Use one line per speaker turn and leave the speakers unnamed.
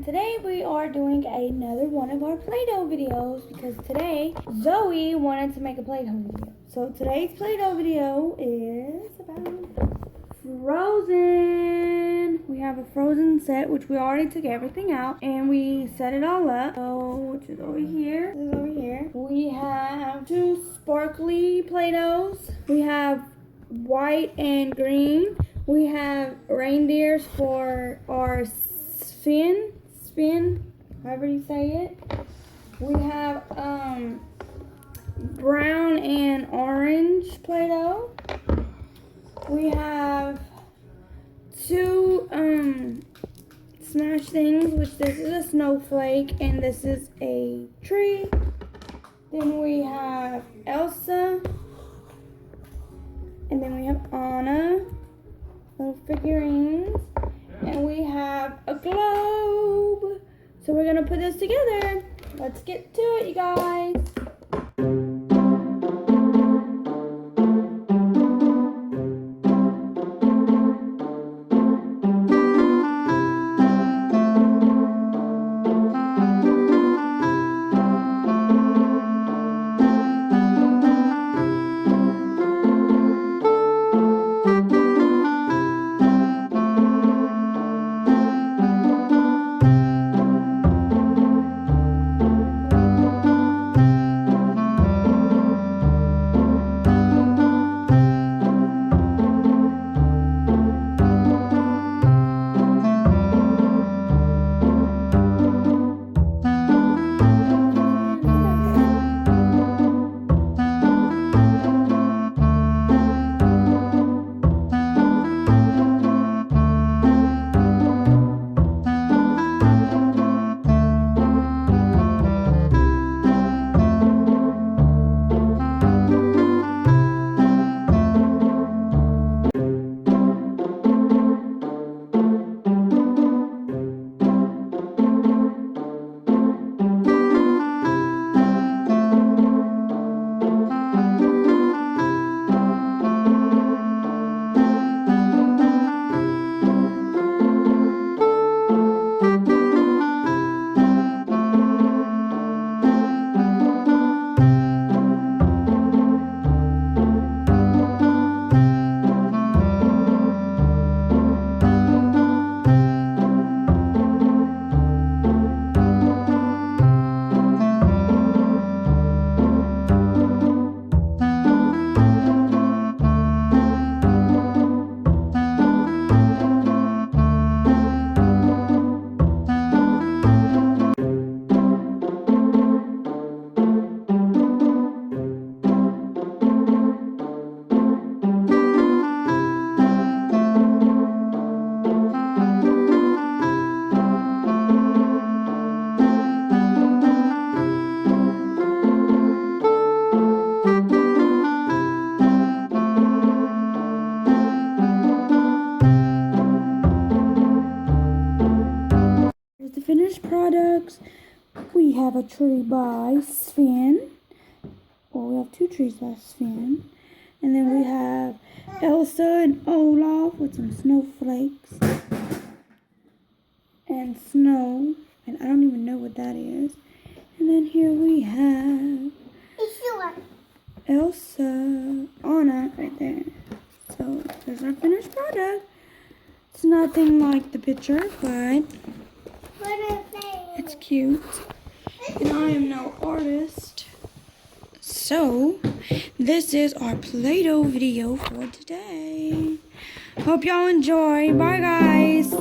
today we are doing another one of our Play-Doh videos because today Zoe wanted to make a Play-Doh video. So today's Play-Doh video is about Frozen. We have a Frozen set, which we already took everything out and we set it all up. So, which is over here. This is over here. We have two sparkly Play-Dohs. We have white and green. We have reindeers for our spin, however you say it. We have brown and orange Play-Doh. We have two Smash things, which this is a snowflake and this is a tree. Then we have Elsa. And then we have Anna, little figurines, and we have a globe. So we're gonna put this together. Let's get to it, you guys. Finished products. We have a tree by Sven. Well, we have two trees by Sven. And then we have Elsa and Olaf with some snowflakes. And snow. And I don't even know what that is. And then here we have Elsa, Anna right there. So there's our finished product. It's nothing like the picture, but it's cute, and I am no artist. So, this is our Play-Doh video for today. Hope y'all enjoy. Bye, guys.